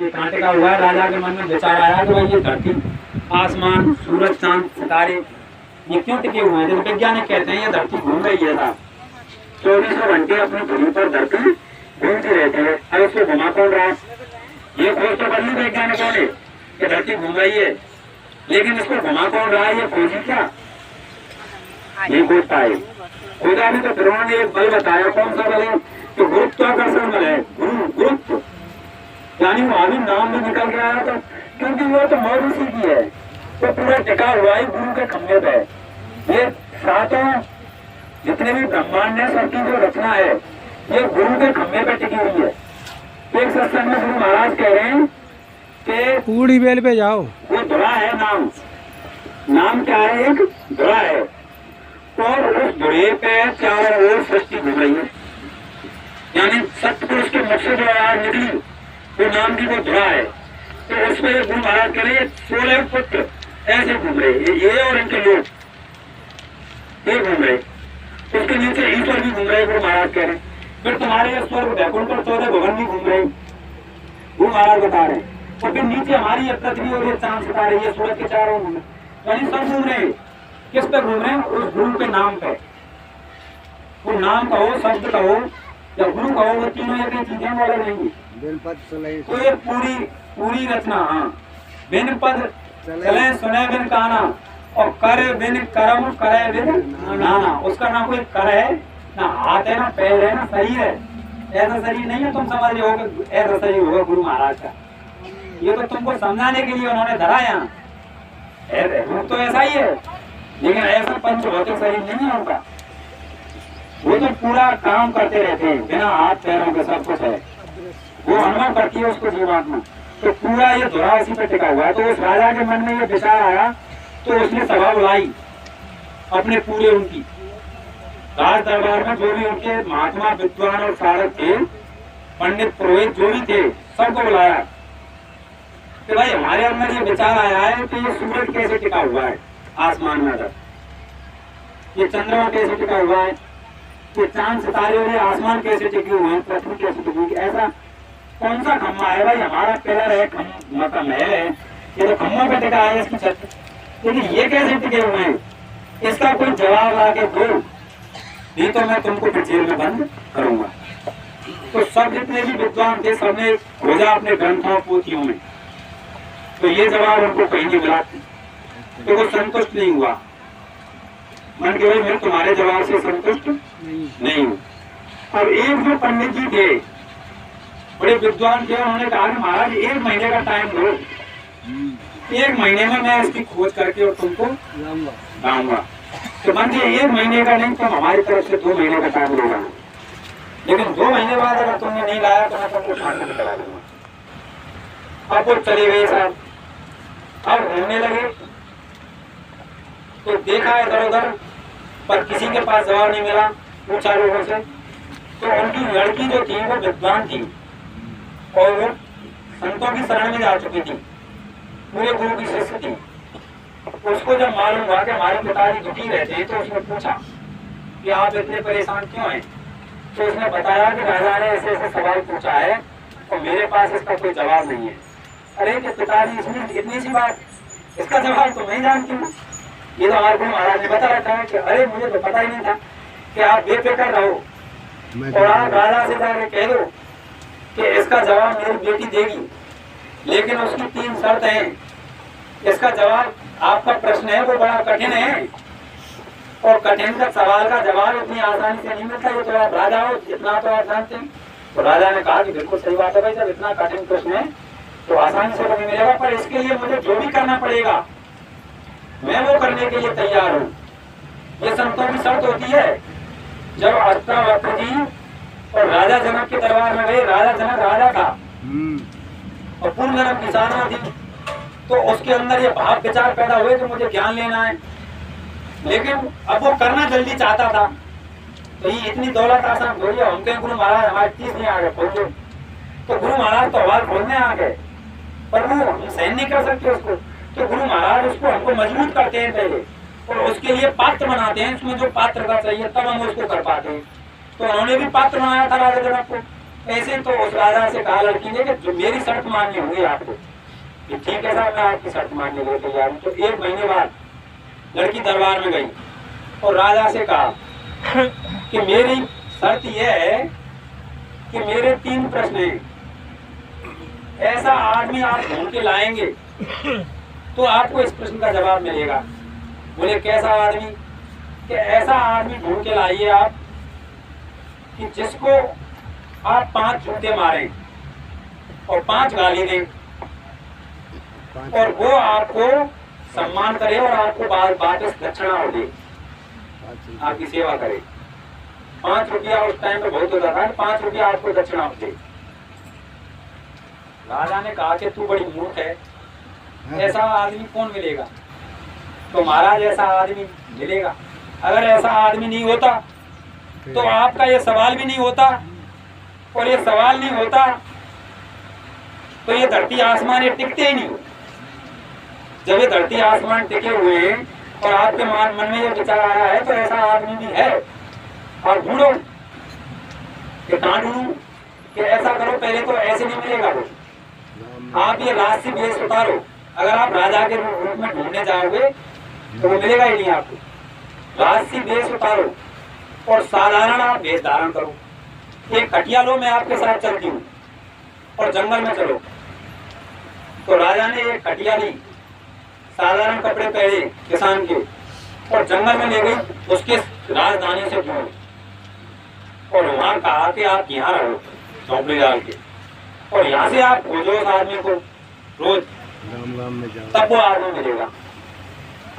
ये कहाँ टिका हुआ है? राजा के मन में विचार आया कि भाई ये धरती, आसमान, सूरज, चांद, सितारे ये क्यों टिके हुए हैं? जब वैज्ञानिक कहते हैं ये धरती घूम रही है साहब, 24 घंटे अपनी धुरी पर धरती घूमती रहती है। अब इसको घुमा कौन रहा है? ये खोज तो कर ली वैज्ञानिकों ने कि धरती घूम रही है, लेकिन इसको घुमा कौन रहा है ये खोजी क्या नहीं खोज पाए। खुदा ने तो फिर ने एक बल बताया, कौन सा बल है? तो गुरुत्वाकर्षण बल है। गुरुत्व यानी वहां भी नाम भी निकल के आया था, क्योंकि वो तो मौत उसी की है, तो पूरा टिका हुआ ही गुरु के खम्भे पे। ये सातों जितने भी ब्रह्मांड है सबकी जो रचना है ये गुरु के खम्भे पे टिकी हुई है। एक सत्संग में गुरु महाराज कह रहे हैं कि पूरी बेल पे जाओ, वो धुरा है नाम। नाम क्या है? एक धुरा है, और उस धुरे पे चारों ओर सृष्टि घूम रही है। यानी सत्पुरुष के मुख से जो आवाज निकली वो नाम की वो धुरा है। तो उस पर गुरु महाराज कह रहे हैं 16 पुत्र ऐसे घूम रहे, ये और इनके लोग ये घूम रहे, उसके नीचे ईश्वर भी घूम रहे। गुरु महाराज कह रहे हैं फिर तुम्हारे स्वर्ग वैकुंठ पर 14 भवन भी घूम रहे, गुरु महाराज बता रहे हैं। और फिर नीचे हमारी ये पृथ्वी और ये चांद सितारे ये सूरज के चारों घूम रहे, यानी सब घूम रहे। किस पे घूम रहे हैं? उस गुरु के नाम पे। वो नाम कहो, शब्द कहो या गुरु कहो, वो तीनों एक ही चीजें बोले नहीं। तो ये पूरी रचना, हाँ, बिन पद चले सुने बिन काना और करे बिन कर्म करे बिन नाना। उसका ना कोई कर है, ना हाथ है, ना पैर है, ना शरीर है। ऐसा शरीर नहीं है तुम समझ रहे हो कि ऐसा शरीर होगा गुरु महाराज का। ये तो तुमको समझाने के लिए उन्होंने धरा यहाँ, तो ऐसा ही है, लेकिन ऐसा पंच भौतिक शरीर नहीं है उनका। वो तो पूरा काम करते रहते हैं बिना हाथ पैरों के, सब कुछ है। वो अनुभव करती है उसको जीवात्मा। तो पूरा ये धुरा इसी पे टिका हुआ है। तो उस राजा के मन में ये विचार आया तो उसने सभा बुलाई अपने पूरे उनकी राज दरबार में, जो भी उनके महात्मा विद्वान और साधक थे, पंडित पुरोहित जो भी थे, सबको बुलाया कि भाई हमारे अंदर ये विचार आया है कि ये सूरज कैसे टिका हुआ है आसमान में, ये चंद्रमा कैसे टिका हुआ है, ये चांद सितारे और ये आसमान कैसे टिके हुए हैं, पृथ्वी कैसे टिकी हुई, ऐसा कौन सा खम्मा है? भाई हमारा पिलर है, महल है, ये तो खम्मों पे टिका है इसकी छत, लेकिन ये कैसे टिके हुए हैं? इसका कोई जवाब आके दो, नहीं तो मैं तुमको फिर जेल में बंद करूंगा। तो सब जितने भी विद्वान थे सबने खोजा अपने ग्रंथों पोथियों में, तो ये जवाब उनको कहीं नहीं मिला। तो वो संतुष्ट नहीं हुआ, मन के भाई मैं तुम्हारे जवाब से संतुष्ट नहीं हूँ। अब एक जो पंडित जी थे, बड़े विद्वान थे, उन्होंने कहा कि महाराज 1 महीने का टाइम दो, 1 महीने में मैं इसकी खोज करके और तुमको लाऊंगा। तो मन के 1 महीने का नहीं, तुम हमारी तरफ से 2 महीने का टाइम देगा, लेकिन 2 महीने बाद अगर तुमने नहीं लाया तो मैं तुमको फांसी पे चला दूंगा। अब वो चले गए साहब, अब घूमने लगे तो देखा इधर उधर, पर किसी के पास जवाब नहीं मिला, पूछा लोगों से। तो उनकी लड़की जो थी वो विद्वान थी और वो संतों की शरण में जा चुकी थी, पूरे गुरु की शिष्य थी। उसको जब मालूम हुआ कि हमारे पिताजी दुखी रहते हैं, तो उसने पूछा कि आप इतने परेशान क्यों हैं? तो उसने बताया कि राजा ने ऐसे ऐसे सवाल पूछा है और मेरे पास इसका कोई जवाब नहीं है। अरे कि पिताजी इसमें इतनी सी बात, इसका जवाब तो मैं जानती हूँ। ये तो हमारे गुरु महाराज ने बता रखा है कि अरे मुझे तो पता ही नहीं था कि आप बेफिक्र रहो और आप राजा से जाकर कह दो कि इसका जवाब मेरी बेटी देगी, लेकिन उसकी 3 शर्त हैं। इसका जवाब, आपका प्रश्न है वो बड़ा कठिन है और कठिन का सवाल का जवाब इतनी आसानी से नहीं मिलता, ये तो आप राजा हो, इतना तो आप जानते हैं। तो राजा ने कहा कि बिल्कुल सही बात है भाई, जब इतना कठिन प्रश्न है तो आसानी से नहीं मिलेगा, पर इसके लिए मुझे जो भी करना पड़ेगा मैं वो करने के लिए तैयार हूँ। ये संतों की शर्त होती है। जब अष्टावक्र जी और राजा जनक के दरबार में गए, राजा जनक राजा था और पूर्ण जन्म किसानों थी, तो उसके अंदर ये भाव विचार पैदा हुए कि मुझे ज्ञान लेना है, लेकिन अब वो करना जल्दी चाहता था। तो ये इतनी दौलत आसान बोलिए, हम कहें गुरु महाराज हमारे 30 नहीं आ गए खोलो, तो गुरु महाराज तो आवाज खोलने आ गए, पर वो हम सहन नहीं कर सकते उसको। तो गुरु महाराज उसको हमको मजबूत करते हैं पहले, और उसके लिए पात्र बनाते हैं, उसमें जो पात्र का चाहिए तब हम उसको कर पाते हैं। तो उन्होंने भी पात्र बनाया था राजा जनक को, ऐसे तो उस राजा से कहा लड़की ने कि जो मेरी शर्त माननी होगी आपको, कि ठीक है साहब मैं आपकी शर्त मानने के लिए तैयार हूँ। तो 1 महीने बाद लड़की दरबार में गई और राजा से कहा कि मेरी शर्त यह है कि मेरे 3 प्रश्न हैं, ऐसा आदमी आप ढूंढ के लाएंगे तो आपको इस प्रश्न का जवाब मिलेगा। बोले कैसा आदमी? कि ऐसा आदमी ढूंढ के लाइए आप कि जिसको आप 5 जूते मारें और 5 गाली दें और वो आपको सम्मान करे और आपको वापस दक्षिणा दे, आपकी सेवा करे। 5 रुपया उस टाइम पे बहुत होता था, 5 रुपया आपको दक्षिणा दे। राजा ने कहा कि तू बड़ी मूर्ख है, ऐसा आदमी कौन मिलेगा? तो महाराज ऐसा आदमी मिलेगा। अगर ऐसा आदमी नहीं होता तो आपका ये सवाल भी नहीं होता, और ये सवाल नहीं होता तो ये धरती आसमान ये टिकते ही नहीं। जब ये धरती आसमान टिके हुए हैं और आपके मन में ये विचार आया है तो ऐसा आदमी भी है, और ढूंढो कि कहाँ ढूंढूं? कि ऐसा करो, पहले तो ऐसे नहीं मिलेगा वो। आप ये राजसी भेष उतारो, अगर आप राजा के रूप में ढूंढने जाओगे तो वो मिलेगा ही नहीं आपको। राजसी भेष उतारो और साधारण आप भेष धारण करो। एक खटिया लो, मैं आपके साथ चलती हूँ, और जंगल में चलो। तो राजा ने एक खटिया ली, साधारण कपड़े पहने किसान के, और जंगल में ले गई उसके राजधानी से दूर, और वहां कहा कि आप यहाँ रहो झोंपड़ी डाल के, और यहाँ से आप खोजो उस आदमी को रोज, तब वो आदमी मिलेगा।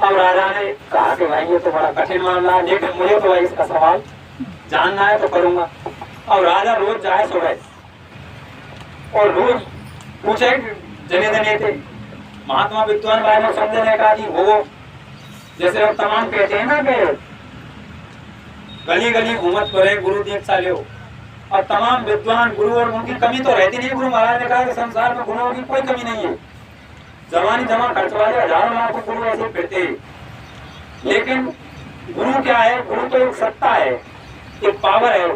अब राजा ने कहा कि भाई ये तो बड़ा कठिन मामला है, लेकिन मुझे तो भाई इसका सवाल जानना है तो करूंगा। अब राजा रोज जाए सुबह और रोज पूछे, जने जने थे महात्मा विद्वान भाई ने समझने का जी वो जैसे अब तमाम कहते हैं ना कि गली गली घूमत करे गुरु दीक्षा लो, और तमाम विद्वान गुरु और उनकी कमी तो रहती नहीं। गुरु महाराज ने कहा कि संसार में गुरुओं की कोई कमी नहीं है, जवानी जमा खर्च वाले हजारों लाखों गुरु ऐसे फिरते हैं, लेकिन गुरु क्या है? गुरु तो एक सत्ता है, एक पावर है,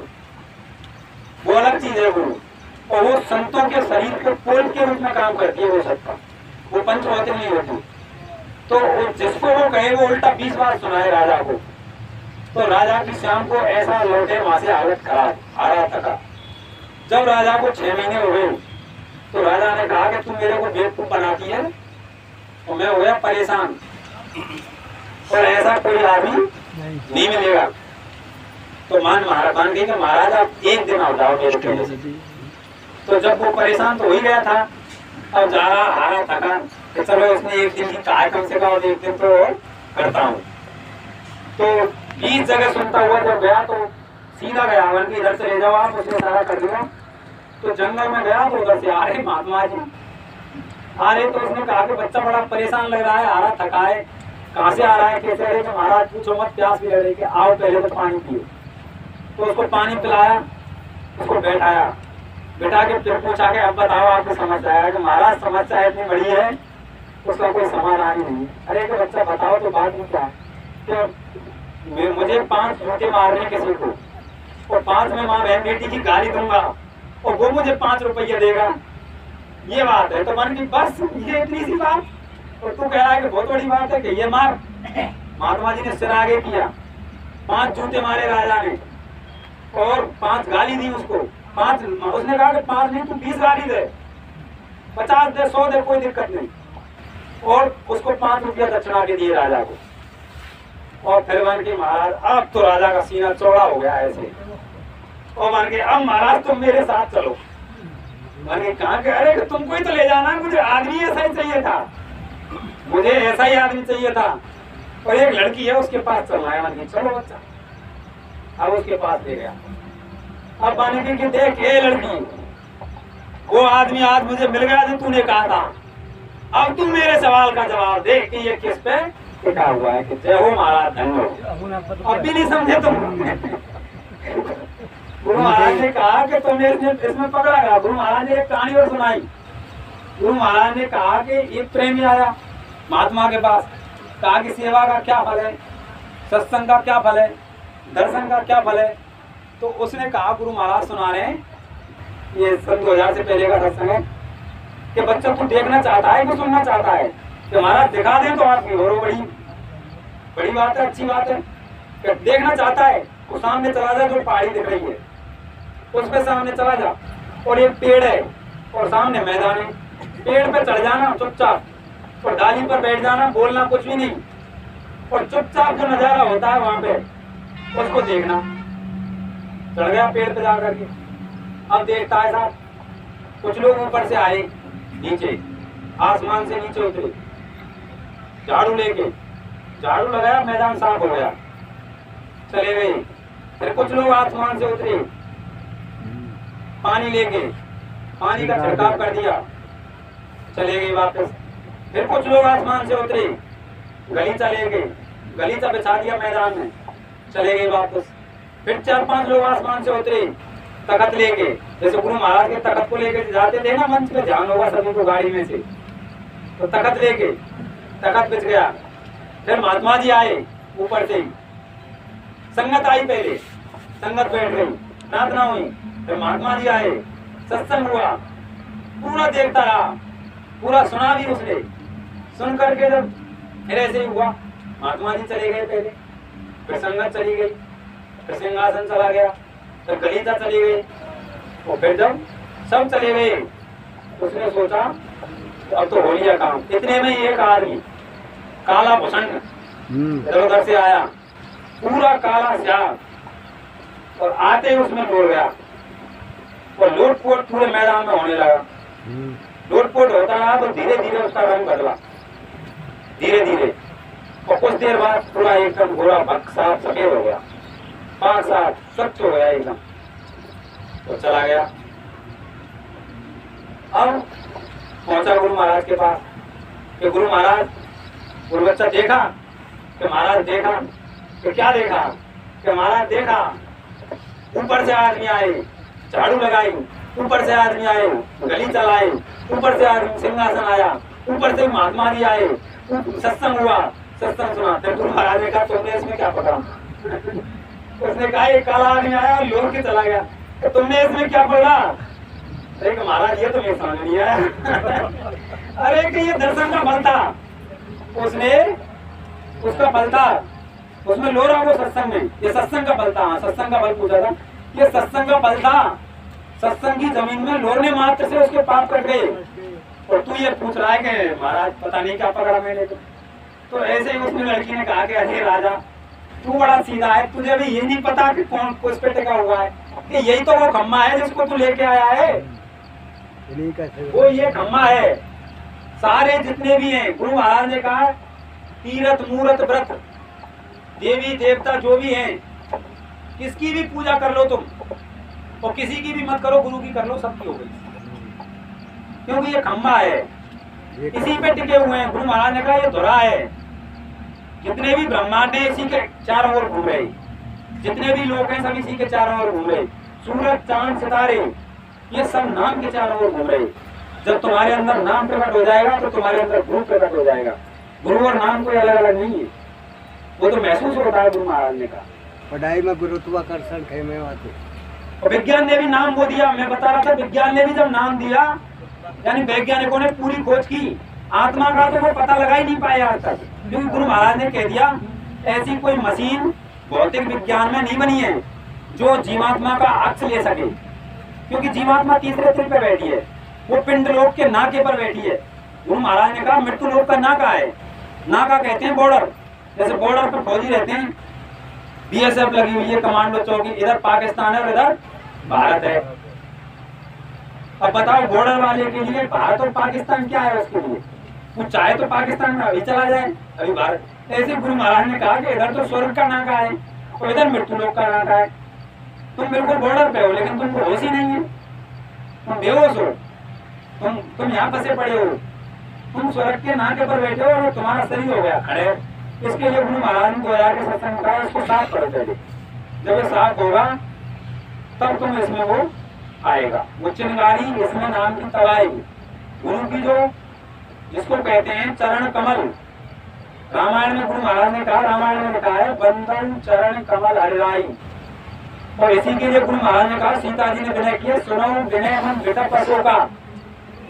वो अलग चीज है गुरु। और वो संतों के शरीर के पोल के रूप में काम करती है वो सत्ता, वो पंचभौतिक नहीं होती। तो जिसको वो कहे वो उल्टा 20 बार सुनाए राजा को। तो राजा की शाम को ऐसा लौटे वहां से हालत खराब, हारा थका। जब राजा को 6 महीने हो गए तो राजा ने कहा कि तुम मेरे को बेवकूफ बनाती है, तो मैं हो गया परेशान, और ऐसा कोई आदमी नहीं मिलेगा। तो मान गई कि महाराज आप एक दिन आ जाओ मेरे कहने से। तो जब वो परेशान तो हो ही गया था, अब जा रहा हारा थका, तो चलो उसने एक दिन की कहा कम से कम एक दिन तो करता हूँ। तो 20 जगह सुनता हुआ जब गया तो सीधा गया, वन की इधर से ले जाओ आप, उसने सारा कर दिया। तो जंगल में गया तो उधर से आ रहे महात्मा जी आ रहे, तो उसने कहा कि बच्चा बड़ा परेशान लग रहा है, हारा थका है, कहाँ से आ रहा है, कैसे है? तो महाराज पूछो मत, प्यास भी लग रही, कि आओ पहले तो पानी पियो। तो उसको पानी पिलाया, उसको बैठाया, बिठा के फिर पूछा कि अब बताओ आपको समस्या है? कि महाराज समस्या इतनी बड़ी है उसका कोई समाधान ही नहीं। अरे कि बच्चा बताओ तो बात नहीं क्या है? कि मुझे 5 जूते मारने किसी को, और 5 में माँ बहन बेटी की गाली दूंगा, और वो मुझे 5 रुपये देगा, ये बात है? तो मन की बस ये इतनी सी बात, और तू कह रहा है कि बहुत बड़ी बात है कि ये मार। महात्मा जी ने सिर आगे किया, 5 जूते मारे राजा ने, और 5 गाली दी उसको। 5 उसने कहा कि 5 नहीं तू 20 गाली दे, 50 दे, 100 दे, कोई दिक्कत नहीं। और उसको 5 रुपया दक्षिणा के दिए राजा को। और फिर मान के महाराज अब तो राजा का सीना चौड़ा हो गया ऐसे, और मान के अब महाराज तुम मेरे साथ चलो। मान के कहा कि अरे तुमको ही तो ले जाना, मुझे आदमी ऐसा ही चाहिए था, मुझे ऐसा ही आदमी चाहिए था, और एक लड़की है उसके पास चलना है। मान के चलो बच्चा, अब उसके पास ले गया। अब मान के कि देख ये लड़की, वो आदमी आज मुझे मिल गया जो तूने कहा था, अब तुम मेरे सवाल का जवाब दे कि ये किस पे टिका हुआ है। कि जय हो महाराज, धन्य हो। अब भी नहीं समझे तुम? गुरु महाराज ने कहा कि तुमने इसमें पकड़ा गया। गुरु महाराज ने एक कहानी और सुनाई। गुरु महाराज ने कहा कि एक प्रेमी आया महात्मा के पास, कहा कि सेवा का क्या फल है, सत्संग का क्या फल है, दर्शन का क्या फल है? तो उसने कहा, गुरु महाराज सुना रहे हैं ये सन 2000 से पहले का सत्संग है कि बच्चा तू देखना चाहता है कि सुनना चाहता है कि महाराज दिखा दें तो आपकी और बड़ी बात है, अच्छी बात है। कि देखना चाहता है तो सामने चला जा, जो पहाड़ी दिख रही है उस पे सामने चला जा, और एक पेड़ है और सामने मैदान है, पेड़ पे चढ़ जाना चुपचाप और डाली पर बैठ जाना, बोलना कुछ भी नहीं, और चुपचाप जो नजारा होता है वहां पे उसको देखना। चढ़ गया पेड़ पे जा करके, अब देखता है साहब कुछ लोग ऊपर से आए, नीचे आसमान से नीचे उतरे, झाड़ू लेके, झाड़ू लगाया, मैदान साफ हो गया, चले गए। फिर कुछ लोग आसमान से उतरे, पानी लेके, पानी का छिड़काव कर दिया, चले गए वापस। फिर कुछ लोग आसमान से उतरे, गलीचा लेके, गलीचा बिछा दिया मैदान में, चले गए वापस। फिर 4-5 लोग आसमान से उतरे, तख्त लेके, जैसे गुरु महाराज के तख्त को लेके जाते थे ना मंच पे, ध्यान होगा सभी को गाड़ी में से, तो तख्त लेके, तख्त बिछ गया। फिर महात्मा जी आए ऊपर से ही, संगत आई, पहले संगत बैठ गई, प्रार्थना हुई, फिर महात्मा जी आए, सत्संग हुआ, पूरा देखता रहा, पूरा सुना भी उसने। सुन करके जब फिर ऐसे ही हुआ, महात्मा जी चले गए पहले, फिर संगत चली गई, फिर सिंहासन चला गया, फिर गलीचा चली गई, और फिर जब सब चले गए उसने सोचा अब तो हो लिया काम। इतने में एक आदमी काला भूषण उधर से आया, पूरा काला स्याह, और आते ही उसमें दौड़ गया और लूटपोट पूरे मैदान में होने लगा। लूटपोट होता रहा तो धीरे धीरे उसका रंग बदला, धीरे धीरे, और कुछ देर बाद पूरा एकदम गोरा भक्त साफ सफेद हो गया, पाक साफ स्वच्छ हो गया एकदम, तो चला गया। अब पहुंचा गुरु महाराज के पास कि गुरु महाराज, गुरु बच्चा देखा कि महाराज देखा कि क्या देखा कि महाराज देखा, ऊपर से आदमी आए, झाड़ू लगाई, ऊपर से आदमी आए, गली चलाए, ऊपर से आदमी, सिंहासन आया, ऊपर से महात्मा जी आए, सत्संग हुआ, सत्संग सुना। फिर गुरु महाराज ने कहा तुमने इसमें क्या पकड़ा? उसने कहा एक काला आदमी आया और लोग के चला गया, तो तुमने इसमें क्या पढ़ा? अरे महाराज ये तो मैं समझ नहीं आया। अरे कि ये दर्शन का बल था, उसने उसका बल था, उसमें लो रहा वो सत्संग में, ये सत्संग का बल था। हाँ, सत्संग का बल पूछा था, ये सत्संग का बल था। सत्संग की जमीन में लोरने मात्र से उसके पाप कट गए, और तू ये पूछ रहा है कि महाराज पता नहीं क्या पकड़ा मैंने। तो ऐसे ही उसने लड़की ने कहा कि अरे राजा तू बड़ा सीधा है, तुझे भी ये नहीं पता कि कौन किस पे टिका हुआ है, कि यही तो वो खम्मा है जिसको तू लेके आया है, वो ये खम्मा है। सारे जितने भी हैं, गुरु महाराज ने कहा तीर्थ मूर्त व्रत, देवी देवता जो भी हैं, किसकी भी पूजा कर लो तुम, और किसी की भी मत करो, गुरु की कर लो, सबकी हो गई, क्योंकि ये खम्मा है, इसी पे टिके हुए हैं। गुरु महाराज ने कहा ये धुरा है, जितने भी ब्रह्मांड है इसी के चारों ओर घूम रहे, जितने भी लोग हैं सब इसी के चारों ओर घूम रहे, सूरज चांद सितारे ये सब नाम के चारों ओर घूम रहे। जब तुम्हारे अंदर नाम प्रकट हो जाएगा तो तुम्हारे अंदर गुरु प्रकट हो जाएगा। गुरु और नाम कोई अलग अलग नहीं है, वो तो महसूस होता है। गुरु महाराज ने कहा पढ़ाई में गुरुत्वाकर्षण थे में आते, और विज्ञान ने भी नाम वो दिया। मैं बता रहा था विज्ञान ने भी जब नाम दिया, यानी वैज्ञानिकों ने पूरी खोज की, आत्मा का तो वो पता लगा ही नहीं पाए आज तक, क्योंकि गुरु महाराज ने कह दिया ऐसी कोई मशीन भौतिक विज्ञान में नहीं बनी है जो जीवात्मा का अक्ष ले सके, क्योंकि जीवात्मा तीसरे सिर पे बैठी है, वो पिंड लोक के नाके पर बैठी है। गुरु महाराज ने कहा मृत्यु लोक का नाका है, नाका कहते हैं बॉर्डर, जैसे बॉर्डर पर फौजी रहते हैं, बीएसएफ लगी हुई है, कमांडो चौकी, इधर पाकिस्तान है और इधर भारत है। अब बताओ बॉर्डर वाले के लिए भारत और पाकिस्तान क्या है? उसके लिए वो चाहे तो पाकिस्तान में अभी चला जाए, अभी भारत। ऐसे गुरु महाराज ने कहा कि इधर तो स्वर्ग का नाका है और इधर मृत्यु लोक का नाका है। तुम बिल्कुल बॉर्डर पे हो लेकिन तुमको होश ही नहीं है, तुम बेहोश हो, तुम यहाँ फंसे पड़े हो, तुम स्वर्ग के नाके पर बैठे हो और तुम्हारा शरीर हो गया खड़े। इसके लिए गुरु महाराज ने 2000 के सत्संग कहा इसको साफ करो पहले, जब ये साफ होगा तब तुम इसमें वो आएगा। वो चिंगारी इसमें नाम की तबाही, गुरु की जो जिसको कहते हैं चरण कमल। रामायण में गुरु महाराज ने कहा, रामायण में लिखा है बंदन चरण कमल हरिराई, और इसी के लिए गुरु महाराज ने कहा, सीता जी ने विनय किया, सुनो विनय हम बेटा पशु का,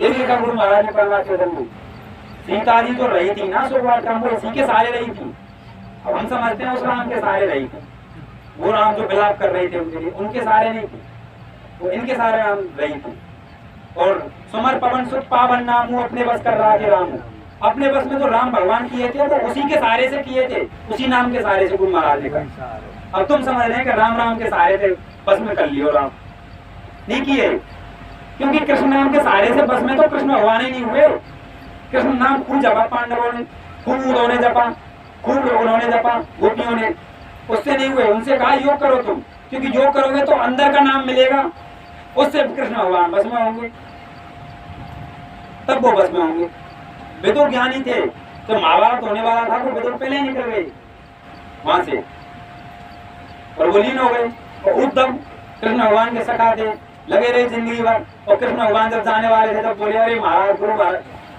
ये भी लिखा गुरु महाराज ने प्रहलाद चौधरी में। सीता जी तो रही थी ना सुखवाटिका में, इसी के सहारे रही थी। अब हम समझते हैं उस राम के सहारे रही थी, वो राम जो विलाप कर रहे थे उनके लिए, उनके सहारे नहीं थी, वो इनके सहारे राम रही थी। और सुमर पवन सुख पावन नामू, अपने बस कर रहा है राम, अपने बस में तो राम भगवान किए थे, तो उसी के सहारे से किए थे, उसी नाम के सहारे से गुरु महाराज ने कहा। अब तुम समझ रहे हैं कि राम राम के सहारे थे बस में कर लियो, राम नहीं किए, क्योंकि कृष्ण नाम के सहारे से बस में तो कृष्ण भगवान ही नहीं हुए। कृष्ण नाम खूब जपा पांडवों ने, खूब उन्होंने जपा, खूब उन्होंने जपा गोपियों ने, उससे नहीं हुए। उनसे कहा योग करो तुम, क्योंकि योग करोगे तो अंदर का नाम मिलेगा, उससे कृष्ण भगवान बस में होंगे, तब वो बस में होंगे। विदुर ज्ञानी थे, तो महाभारत होने वाला था तो विदुर पहले ही निकल गए वहां से और वो लीन हो गए। और उद्धव कृष्ण भगवान के सखा थे, लगे रहे जिंदगी भर। और कृष्ण भगवान जब जाने वाले थे तब बोले, अरे महाराज गुरु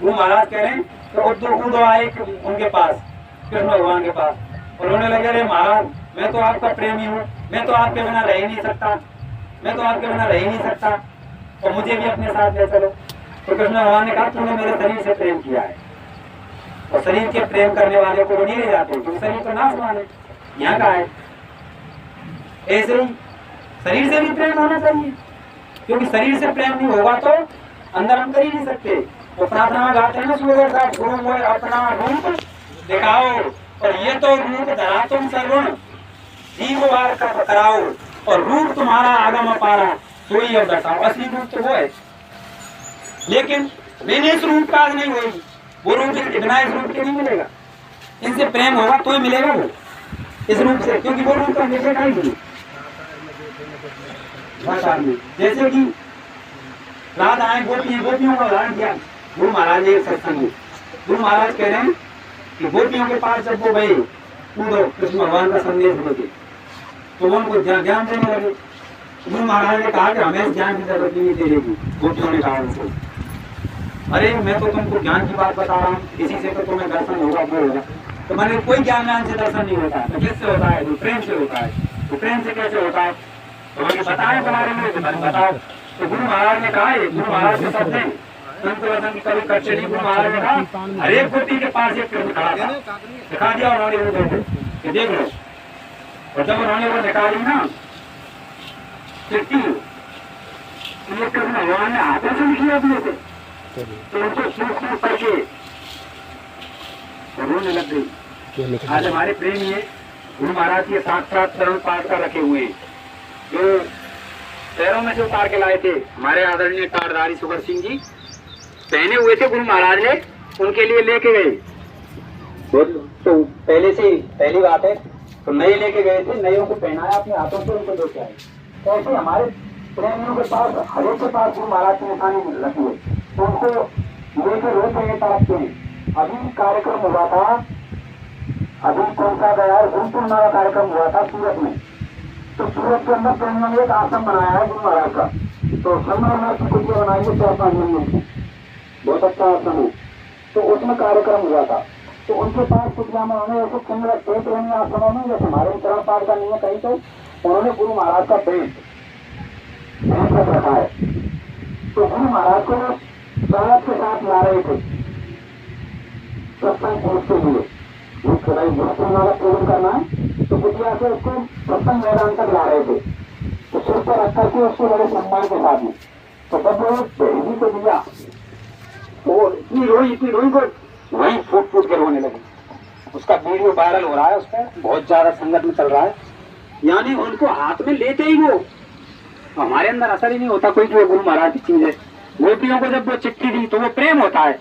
महाराज कह रहे हैं, तो उद्धव आए उनके पास, कृष्ण भगवान के पास, और उन्होंने लगे, अरे महाराज मैं तो आपका प्रेमी हूँ, मैं तो आपके बिना रह ही नहीं सकता, मैं तो आपके बिना रह ही नहीं सकता, और मुझे भी अपने साथ ले चलो। तो कृष्ण भगवान ने कहा, तूने मेरे शरीर से प्रेम किया है, और शरीर के प्रेम करने वाले को नहीं ले जाते, क्योंकि शरीर तो नाशवान है, यहाँ का है। ऐसे ही शरीर से भी प्रेम होना चाहिए, क्योंकि शरीर से प्रेम नहीं होगा तो अंदर हम कर ही नहीं सकते। तो प्रार्थना में गाते हैं ना, सूर्य का गुरु मोय अपना रूप दिखाओ, और ये तो रूप धरा तुम सर्वण जीव वार का कराओ, और रूप तुम्हारा आगम अपारा सोई अब बताओ। असली रूप तो वो है, लेकिन मैंने इस रूप का नहीं होगी, वो रूप बिना इस रूप के नहीं मिलेगा। इनसे प्रेम होगा तो ही मिलेगा वो इस रूप से, क्योंकि वो रूप तो हमेशा का ही नहीं। जैसे कि रात आए गोपियों का उदाहरण दिया गुरु महाराज ने सत्संग में। गुरु महाराज कह रहे हैं कि गोपियों के पास जब वो गए कूदो कृष्ण भगवान का संदेश देते, तो वो उनको ज्ञान देने लगे। गुरु महाराज ने कहा कि हमें ज्ञान की जरूरत नहीं देगी। गोपियों ने कहा उनको, अरे मैं तो तुमको ज्ञान की बात बता रहा हूँ, इसी से तो तुम्हें दर्शन होगा, वो होगा। तो मैंने कोई ज्ञान से दर्शन नहीं होता है, तो किससे होता है? तो प्रेम से होता है। तो प्रेम से कैसे होता है? तो मैंने बताया बारे में, तो मैंने बताओ। तो गुरु महाराज ने कहा, गुरु महाराज के शब्द हैं, संत वचन की कभी कच्चे नहीं। गुरु महाराज ने कहा, हर एक गोपी के पास एक कृष्ण खड़ा था, दिखा दिया उन्होंने वो देखो, देख लो। और जब उन्होंने वो निकाली ना चिट्ठी, तो ये कृष्ण भगवान ने हाथों से लिखी अपने से, तो उनको सूख करके रोने लग गई। आज हमारे प्रेमी है गुरु महाराज के साक्षात चरण पाठ कर रखे हुए हैं, जो शहरों में से उतार के लाए थे हमारे आदरणीय कारधारी सुगर सिंह जी, पहने हुए थे गुरु महाराज ने, उनके लिए लेके गए। तो पहले से पहली बात है, तो नए लेके गए थे, नयों को पहनाया अपने हाथों से, उनको लेके आए। तो ऐसे हमारे प्रेमियों के पास हर एक के पास गुरु महाराज की निशानी रखी हुई, तो उनको लेके रोज ये तरफते हैं। अभी कार्यक्रम हुआ था, अभी कौन सा गया, गुरु पूर्णिमा कार्यक्रम हुआ था सूरत में। तो सूरत के अंदर प्रेमियों ने एक आश्रम बनाया है गुरु महाराज का, तो संगमरमर की कुटिया बनाई है 4-5 महीनों की, बहुत अच्छा आश्रम है। तो उसमें कार्यक्रम हुआ था, तो उनके पास कुटिया में उन्होंने ऐसे चिन्ह रखे प्रेमी आश्रमों में, जैसे हमारे चरण पाठ का नहीं है कहीं, तो उन्होंने गुरु महाराज का भेंट रखा है। तो गुरु महाराज को साथ के साथ ला रहे थे सत्संग पहुंचते हुए, पूर्ण करना है, तो कुटिया से उसको सत्संग मैदान तक ला रहे थे, तो सिर पर रख करके उसको बड़े सम्मान के साथ में। तो जब वो बहनी को दिया तो इतनी रोई को वहीं फूट के रोने लगी। उसका वीडियो वायरल हो रहा है, उसका बहुत ज्यादा संगत में चल रहा है। यानी उनको हाथ में लेते ही वो, हमारे अंदर असर ही नहीं होता कोई, जो गुरु महाराज की चीज है। गोपियों को जब वो चिट्ठी दी तो वो प्रेम होता है,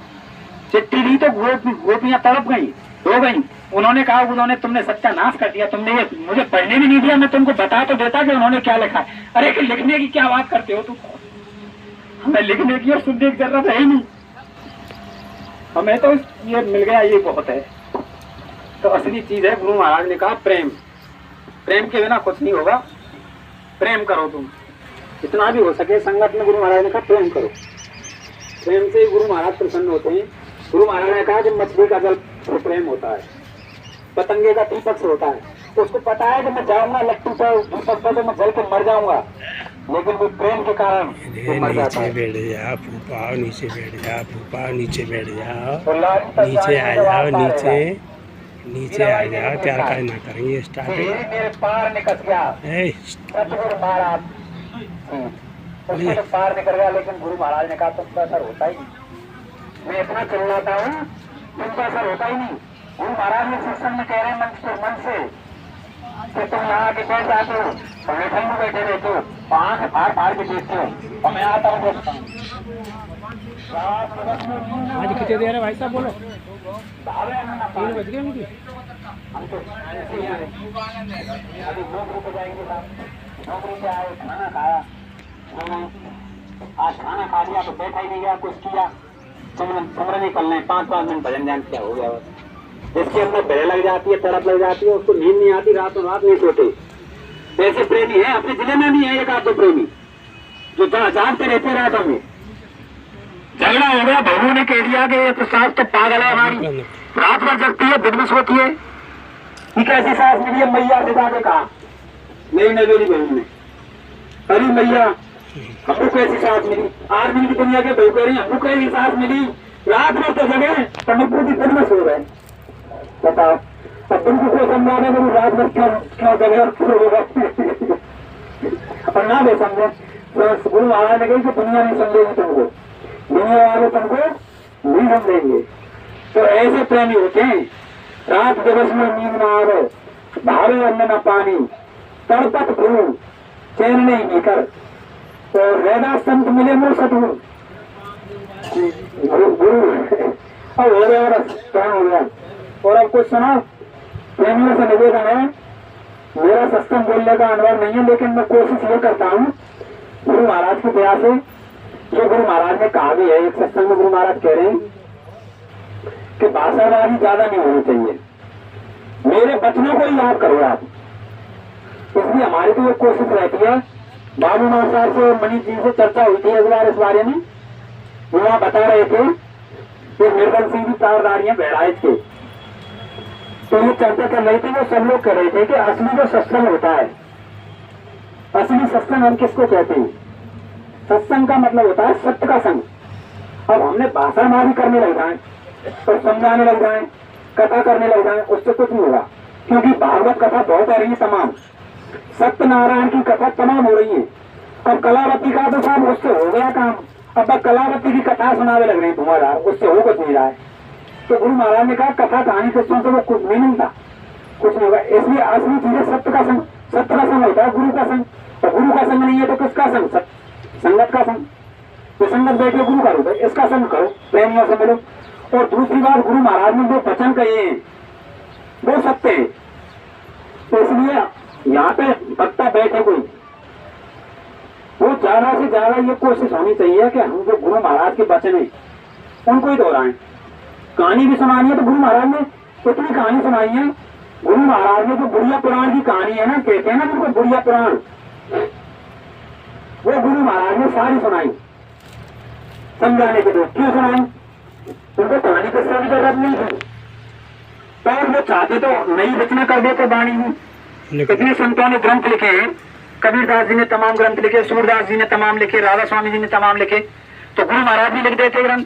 चिट्ठी दी तो गोपियां तड़प गई, रो गई। उन्होंने कहा, उन्होंने तुमने सत्यानाश कर दिया, तुमने ये मुझे पढ़ने भी नहीं दिया, मैं तुमको बता तो देता कि उन्होंने क्या लिखा है। अरे कि लिखने की क्या बात करते हो तुम, हमें लिखने की और सुनने की जरूरत है ही नहीं, हमें तो ये मिल गया, ये बहुत है। तो असली चीज है, गुरु महाराज ने कहा प्रेम, प्रेम के बिना कुछ नहीं होगा, प्रेम करो तुम जितना भी हो सके संगत में। गुरु महाराज ने कहा प्रेम करो, प्रेम से ही गुरु महाराज प्रसन्न होते हैं। गुरु महाराज ने कहा कि मछली का जल प्रेम होता है, पतंगे का दीपक से होता है, उसको पता है कि मैं जाऊंगा लट्टू पर दीपक पर तो मैं जल के मर जाऊंगा, लेकिन वो प्रेम के कारण वो मर जाता नीचे है। बैठ जा फूफा, नीचे बैठ जा फूफा, नीचे बैठ जाओ, तो लाइन तक नीचे आ जाने के जाओ, बाद नीचे रहेगा। नीचे आ जाओ, प्यार का ना करेंगे स्टार्ट। मेरे पार निकल गया सतगुरु महाराज, उसके तो पार निकल गया, लेकिन गुरु महाराज ने कहा तुमका असर होता ही नहीं। मैं इतना चिल्लाता हूँ, तुमका असर होता ही नहीं। गुरु महाराज ने सत्संग में कह रहे हैं मन से कि तुम यहाँ के बैठ जाते हो, बैठे में बैठे रहते हो, आंख फाड़ फाड़ के देखते हो, और मैं आता हूँ देखता हूँ। आज कितने दे रहे भाई साहब बोलो? 3 बज गए उनकी। हम तो अभी नौकरी पे जाएंगे साहब, नौकरी पे आए, खाना खाया, आज खाना खा लिया तो बैठा ही नहीं गया, कुछ किया, समझ निकलने 5-5 मिनट भजन ध्यान क्या हो गया बस। इसके अंदर भय लग जाती है, तड़प लग जाती है, उसको नींद नहीं आती, रातों रात नहीं सोते। ऐसे प्रेमी है, अपने जिले में भी है एक आध दो प्रेमी जो जागते रहते रातों में। झगड़ा हो गया, बहू ने कह दिया कि ये तो सास तो पागल है हमारी, रात भर जगती है, दिन में सोती है, ये कैसी सास मिली है? मैया से जाके कहा, नहीं मेरी बहू ने, अरे मैया हमको कैसी सास मिली? आदमी की दुनिया के बहू कह रही हमको कैसी सास मिली? रात भर तो जगे, तो पूरी दिन में सो रहे, बताओ। अब तुमको कोई समझाने को रात भर क्यों जगे और ना भी समझे, तो गुरु महाराज ने कही कि दुनिया नहीं समझेगी तुमको, दुनिया वाले तुमको नहीं समझेंगे। तो ऐसे प्रेमी होते हैं, रात दिवस में नींद न आवे, भावे अन्न न पानी, तड़पत गुरु चैन नहीं भीतर, तो वेदा संत मिले मोर सतगुरु गुरु। अब हो गया बस, टाइम हो गया। और अब कुछ सुनो, प्रेमियों से निवेदन है, मेरा सत्संग बोलने का अनुभव नहीं है, लेकिन मैं कोशिश ये करता हूँ गुरु महाराज की दया से, जो गुरु महाराज ने कहा भी है, एक सत्संग में गुरु महाराज कह रहे हैं कि भाषावादी ज्यादा नहीं होनी चाहिए, मेरे वचनों को ही याद करो आप। इसलिए हमारी तो एक कोशिश रहती है, बाबू महासार से और मनीष जी से चर्चा हुई थी इस बार इस बारे में, वो वहां बता रहे थे कि निर्मल सिंह जी तारदारी हैं बहराइच के, तो ये चर्चा कर रही थी, वो सब लोग कह रहे थे कि असली जो सत्संग होता है, असली सत्संग हम किसको कहते हैं? सत्संग का मतलब होता है सत्य का संग। अब हमने भाषामारी करने लग जाए और समझाने लग जाए, कथा करने लग जाए, उससे कुछ नहीं होगा, क्योंकि भागवत कथा बहुत आ रही है तमाम, सत्यनारायण की कथा तमाम हो रही है। अब कलावती का तो साहब उससे हो गया काम, अब कलावती की कथा सुनावे लग रहे हैं धुआंधार, उससे हो कुछ नहीं रहा है। तो गुरु महाराज ने कहा कथा कहानी किस्सों से वो कुछ भी नहीं था, कुछ नहीं होगा। इसलिए असली चीज है सत्य का संग, सत्य का संग होता है गुरु का संग, तो गुरु का संग नहीं है तो किसका संग? संगत का संग। तो संगत बैठे गुरु का रूप है, इसका संग करो, प्रेमियों से मिलो। और दूसरी बात, गुरु महाराज ने जो वचन कहे हैं वो सत्य है, तो इसलिए यहाँ पे बत्ता बैठे कोई, वो ज्यादा से ज्यादा ये कोशिश होनी चाहिए कि हम जो गुरु महाराज के वचन है उनको ही दोहराएं। कहानी भी सुनानी है तो गुरु महाराज ने कितनी कहानी सुनाई है, गुरु महाराज ने जो बुढ़िया पुराण की कहानी है ना, कहते हैं ना जिनको बुढ़िया पुराण, वो गुरु महाराज ने सारी सुनाई समझाने के लिए। क्यों सुनाई? उनको कहानी की सब जरूरत नहीं थी, पर वो चाहते तो नई रचना कर देते वाणी में। इतने संतों ने ग्रंथ लिखे हैं, कबीरदास जी ने तमाम ग्रंथ लिखे, सूरदास जी ने तमाम लिखे, राधा स्वामी जी ने तमाम लिखे, तो गुरु महाराज भी लिख देते ग्रंथ,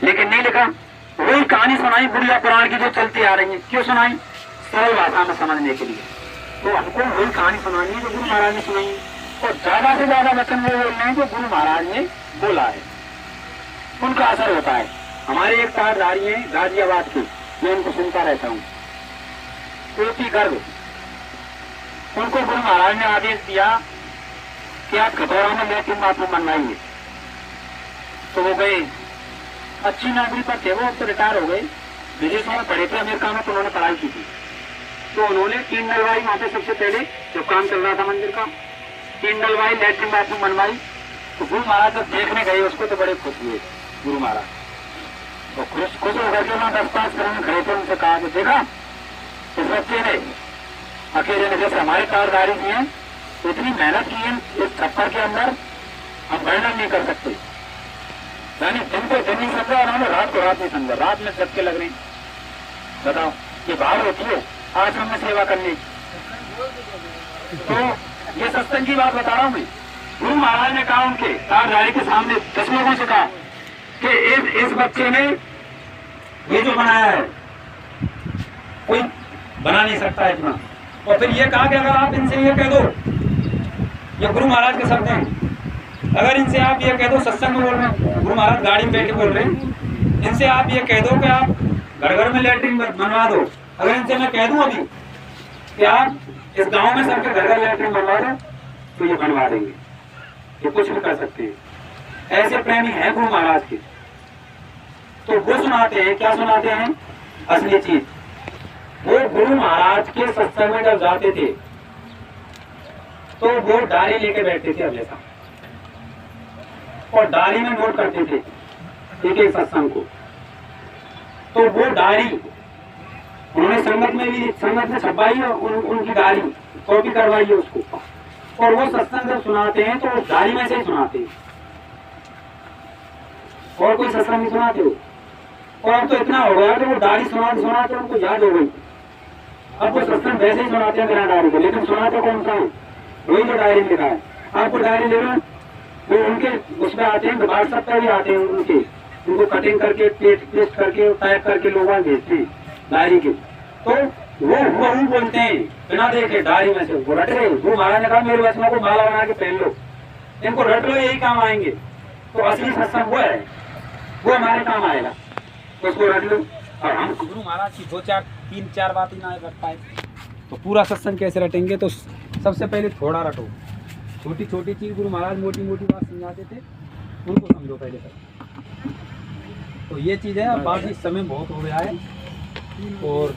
लेकिन नहीं लिखा। वही कहानी सुनाई बुढ़िया पुराण की जो चलती आ रही है। क्यों सुनाई? सरल भाषा में समझने के लिए। तो हमको वही कहानी सुनानी है जो गुरु महाराज ने सुनाई है, और ज्यादा से ज्यादा वचन वो बोल रहे हैं जो गुरु महाराज ने बोला है, उनका असर होता है। हमारे एक तारदारी है गाजियाबाद की, मैं उनको सुनता रहता हूँ, कोटी गर्भ, उनको गुरु महाराज ने आदेश दिया कि आप खतौरा में लैट्रिन बाथरूम बनवाइए, तो वो गए। अच्छी नौकरी पर थे वो, अब तो रिटायर हो गए, विदेशों में पढ़े थे, अमेरिका में, तो उन्होंने पढ़ाई की थी। तो उन्होंने 3 डलवाई वहां पे, सबसे पहले जब काम चल रहा था मंदिर का, 3 डलवाई लैट्रिन बाथरूम बनवाई। तो गुरु महाराज जब देखने गए उसको तो बड़े खुश हुए गुरु महाराज, तो खुश होकर के वहां 10-5 करोड़ खड़े थे, उनसे कहा कि देखा इस बच्चे ने अकेले ने, जैसे हमारे तारदारी की है, इतनी मेहनत की है इस छप्पर के अंदर, हम वर्णन नहीं कर सकते। यानी दिन को दिन नहीं समझा, उन्होंने रात को रात नहीं समझा, रात में सबके लग रहे। बताओ, ये भाव होती है। आश्रम में सेवा करने की। तो ये सत्संग की बात बता रहा हूँ मैं। गुरु महाराज ने कहा उनके तारधारी के सामने 10 लोगों से कहा कि इस बच्चे ने ये जो बनाया है कोई बना नहीं सकता इतना। और फिर ये कहा कि अगर आप इनसे ये कह दो, ये गुरु महाराज के शब्द हैं, अगर इनसे आप ये कह दो, सत्संग में बोल रहे हैं, गुरु महाराज गाड़ी में बैठ के बोल रहे हैं, इनसे आप ये कह दो कि आप घर घर में लैट्रिन बनवा दो। अगर इनसे मैं कह दूं अभी कि आप इस गांव में सबके घर घर लैट्रिन बनवा दो, तो ये बनवा देंगे, ये कुछ भी कर सकते हैं। ऐसे प्रेमी हैं गुरु महाराज के। तो वो सुनाते हैं, क्या सुनाते हैं? असली चीज। वो गुरु महाराज के सत्संग में जब जाते थे तो वो डायरी लेके बैठते थे अगले साल, और डायरी में नोट करते थे एक एक सत्संग को। तो वो डायरी उन्होंने संगत में छपवाई है, उनकी डायरी कॉपी करवाई है उसको, और वो सत्संग जब सुनाते हैं तो डायरी में से ही सुनाते हैं, और कोई सत्संग नहीं सुनाते हो। और अब तो इतना हो गया कि वो डायरी सुनाते उनको याद हो गई। अब वो सत्संग वैसे ही सुनाते हैं बिना डायरी के, लेकिन सुनाते कौन सा है? वही जो डायरी में लिखा है। आपको डायरी ले लो, वो उनके उसमें आते हैं, व्हाट्सएप पर भी आते हैं उनके, उनको कटिंग करके पेस्ट करके टाइप करके लोग भेजते हैं डायरी के। तो वो बोलते हैं बिना देखे डायरी में से, वो रट रहे। वो महाराज ने कहा मेरे बच्चों को माला बना के पहन लो, इनको रट लो, यही काम आएंगे। तो असली सत्संग वो है, वो हमारे काम आएगा, उसको रट लो। और हम गुरु महाराज की 2-3-4 बात ही ना रट पाए तो पूरा सत्संग कैसे रटेंगे? तो सबसे पहले थोड़ा रटो, छोटी छोटी चीज गुरु महाराज मोटी मोटी बात समझाते थे, उनको समझो पहले तक। तो ये चीज़ है। अब बाकी समय बहुत हो गया है, और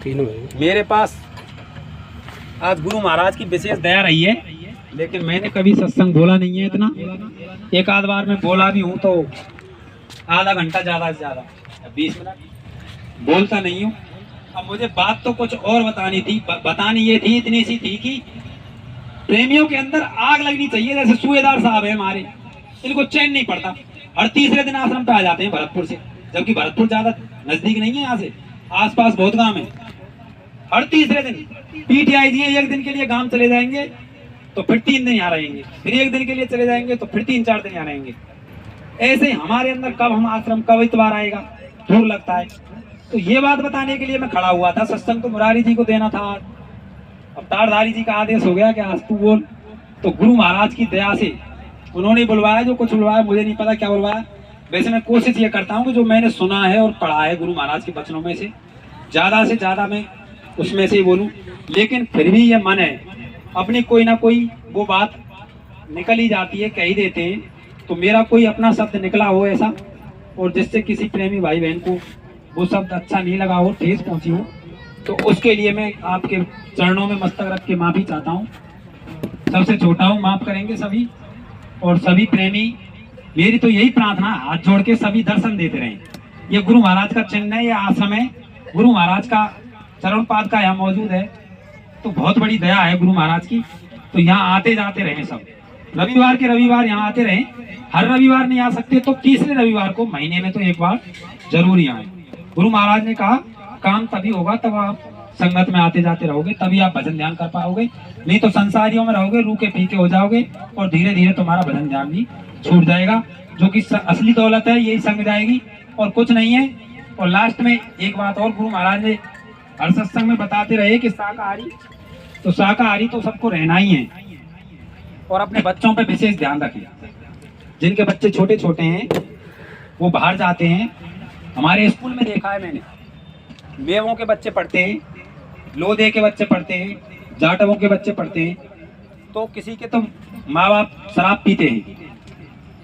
मेरे पास आज गुरु महाराज की विशेष दया रही है, लेकिन मैंने कभी सत्संग बोला नहीं है इतना। एक आध बार मैं बोला भी हूँ तो आधा घंटा ज़्यादा से ज़्यादा 20 मिनट बोलता नहीं हूँ। अब मुझे बात तो कुछ और बतानी थी, बतानी ये थी, इतनी सी थी कि प्रेमियों के अंदर आग लगनी चाहिए। जैसे सूबेदार साहब है हमारे, इनको चैन नहीं पड़ता, हर तीसरे दिन आश्रम पे आ जाते हैं भरतपुर से, जबकि भरतपुर ज्यादा नजदीक नहीं है यहाँ से, आसपास बहुत गांव है। हर तीसरे दिन पीटीआई दिए, एक दिन के लिए गांव चले जाएंगे तो फिर 3 दिन यहाँ रहेंगे, फिर एक दिन के लिए चले जाएंगे तो फिर 3-4 दिन यहाँ रहेंगे। ऐसे हमारे अंदर कब हम आश्रम कब इतवार आएगा, दूर लगता है। तो ये बात बताने के लिए मैं खड़ा हुआ था। सत्संग तो मुरारी जी को देना था, अब तारधारी जी का आदेश हो गया कि आज तू बोल। तो गुरु महाराज की दया से उन्होंने बुलवाया, जो कुछ बुलवाया मुझे नहीं पता क्या बुलवाया। वैसे मैं कोशिश ये करता हूँ कि जो मैंने सुना है और पढ़ा है गुरु महाराज के वचनों में से ज़्यादा मैं उसमें से ही बोलूँ। लेकिन फिर भी ये मन है, अपनी कोई ना कोई वो बात निकल ही जाती है, कह ही देते हैं। तो मेरा कोई अपना शब्द निकला हो ऐसा, और जिससे किसी प्रेमी भाई बहन को वो शब्द अच्छा नहीं लगा हो, ठेस पहुंची हो, तो उसके लिए मैं आपके चरणों में मस्तक रख के माफ़ी चाहता हूँ। सबसे छोटा हूँ, माफ़ करेंगे सभी। और सभी प्रेमी, मेरी तो यही प्रार्थना, हाथ जोड़ के सभी दर्शन देते रहें। ये गुरु महाराज का चिन्ह है, ये आश्रम है, गुरु महाराज का चरण पाद का यहाँ मौजूद है। तो बहुत बड़ी दया है गुरु महाराज की। तो यहाँ आते जाते रहें सब, रविवार के रविवार यहाँ आते रहें। हर रविवार नहीं आ सकते तो तीसरे रविवार को महीने में तो एक बार जरूर ही आए। गुरु महाराज ने कहा काम तभी होगा तब आप संगत में आते जाते रहोगे, तभी आप भजन ध्यान कर पाओगे। नहीं तो संसारियों में रहोगे, रूखे फीके हो जाओगे, और धीरे धीरे तुम्हारा भजन ध्यान भी छूट जाएगा। जो कि असली दौलत है यही संग जाएगी, और कुछ नहीं है। और लास्ट में एक बात और, गुरु महाराज ने हर सत्संग में बताते रहे कि शाकाहारी तो सबको रहना ही है, और अपने बच्चों पे विशेष ध्यान रखिए। जिनके बच्चे छोटे छोटे हैं वो बाहर जाते हैं। हमारे स्कूल में देखा है मैंने, मेवों के बच्चे पढ़ते हैं, लोधे के बच्चे पढ़ते हैं, जाटवों के बच्चे पढ़ते हैं। तो किसी के तो माँ बाप शराब पीते हैं,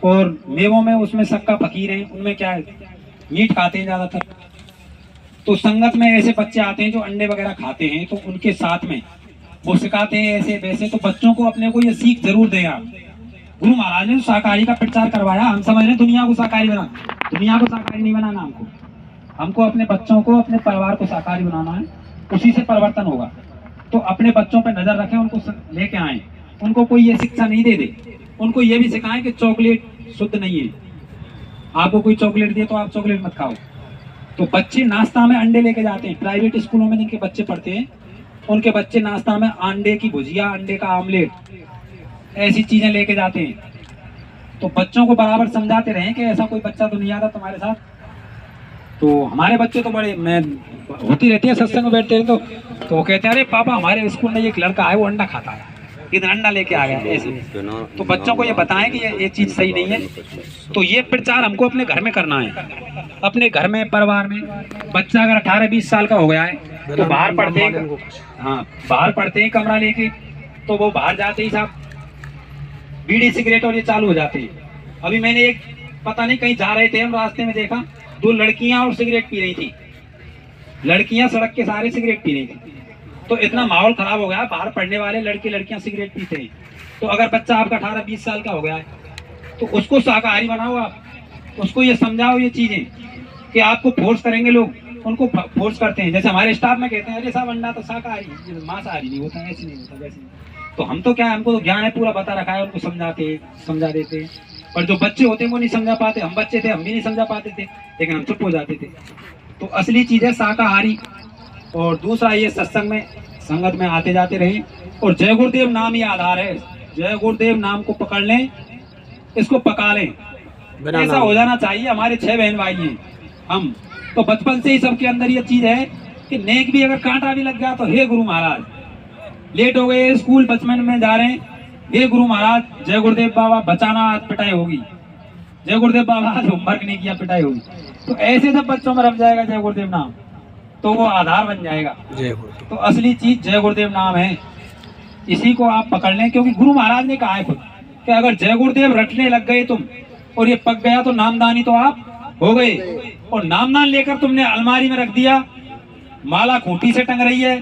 और मेवों में उसमें सक्का फकीर हैं, उनमें क्या है, मीट खाते हैं ज़्यादातर। तो संगत में ऐसे बच्चे आते हैं जो अंडे वगैरह खाते हैं, तो उनके साथ में वो सिखाते हैं ऐसे वैसे। तो बच्चों को अपने को ये सीख जरूर दें आप। गुरु महाराज ने शाकाहारी का प्रचार करवाया, हम समझ रहे हैं दुनिया को शाकाहारी बनाना, दुनिया को शाकाहारी नहीं बनाना। हमको अपने बच्चों को, अपने परिवार को शाकाहारी बनाना है, उसी से परिवर्तन होगा। तो अपने बच्चों पर नजर रखें, उनको लेके आए, उनको कोई ये शिक्षा नहीं दे, उनको ये भी सिखाएं कि चॉकलेट शुद्ध नहीं है। आपको कोई चॉकलेट दिए तो आप चॉकलेट मत खाओ, तो बच्चे नाश्ता में अंडे लेके जाते हैं। प्राइवेट स्कूलों में जिनके बच्चे पढ़ते हैं उनके बच्चे नाश्ता में अंडे की भुजिया, अंडे का आमलेट, ऐसी चीजें लेके जाते हैं। तो बच्चों को बराबर समझाते रहें कि ऐसा कोई बच्चा तो नहीं आता तुम्हारे साथ। तो हमारे बच्चे तो बड़े, मैं होती रहती है सत्संग में बैठते हैं तो वो कहते हैं अरे पापा हमारे स्कूल में एक लड़का है वो अंडा खाता है, इधर अंडा लेके आ गया ऐसे। तो बच्चों को ये बताएं कि ये चीज़ सही नहीं है। तो ये प्रचार हमको अपने घर में करना है, अपने घर में, परिवार में। बच्चा अगर 18-20 साल का हो गया है तो बाहर पढ़ते हैं, हाँ बाहर पढ़ते हैं कमरा लेके, तो वो बाहर जाते ही साहब बीड़ी सिगरेट और ये चालू हो जाते हैं। अभी मैंने एक, पता नहीं कहीं जा रहे थे हम, रास्ते में देखा 2 लड़कियां और सिगरेट पी रही थी। लड़कियां सड़क के सहारे सिगरेट पी रही थी। तो इतना माहौल खराब हो गया, बाहर पढ़ने वाले लड़के लड़कियां सिगरेट पीते हैं। तो अगर बच्चा आपका 18-20 साल का हो गया है तो उसको शाकाहारी बनाओ आप, उसको ये समझाओ ये चीजें कि आपको फोर्स करेंगे लोग, उनको फोर्स करते हैं। जैसे हमारे स्टाफ में कहते हैं अरे साहब अंडा तो शाकाहारी, मांसाहारी नहीं होता, ऐसे नहीं होता, वैसे नहीं। तो हम तो क्या है, हमको तो ज्ञान है पूरा बता रखा है, उनको समझा देते। पर जो बच्चे होते हैं वो नहीं समझा पाते। हम बच्चे थे, हम भी नहीं समझा पाते थे, लेकिन हम चुप हो जाते थे। तो असली चीज है शाकाहारी। और दूसरा ये सत्संग में, संगत में आते जाते रहे। और जय गुरुदेव नाम ही आधार है। जय गुरुदेव नाम को पकड़ लें, इसको पका लें, ऐसा हो जाना चाहिए। हमारे 6 बहन भाई हैं हम, तो बचपन से ही सबके अंदर ये चीज है कि नेक भी अगर कांटा भी लग गया तो हे गुरु महाराज, लेट हो गए स्कूल, बचपन में जा रहे हैं, हे गुरु महाराज, जय गुरुदेव बाबा बचाना, आज पिटाई होगी, जय गुरुदेव बाबा आज होमवर्क नहीं किया, पिटाई होगी। तो ऐसे जब बच्चों में रख जाएगा जय गुरुदेव नाम तो वो आधार बन जाएगा। तो असली चीज जय गुरुदेव नाम है, इसी को आप पकड़ लें। क्योंकि गुरु महाराज ने कहा है खुद कि अगर जय गुरुदेव रटने लग गए तुम और ये पक गया तो नामदानी तो आप हो गए। और नामदान लेकर तुमने अलमारी में रख दिया, माला खूंटी से टंग रही है,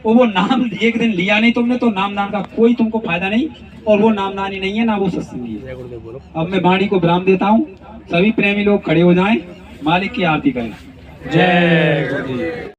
और वो नाम एक दिन लिया नहीं तुमने, तो नामदान का कोई तुमको फायदा नहीं, और वो नामदानी नहीं है, ना वो सत्संगी है। अब मैं वाणी को विराम देता हूँ। सभी प्रेमी लोग खड़े हो जाएं, मालिक की आरती करें। जय गुरुदेव।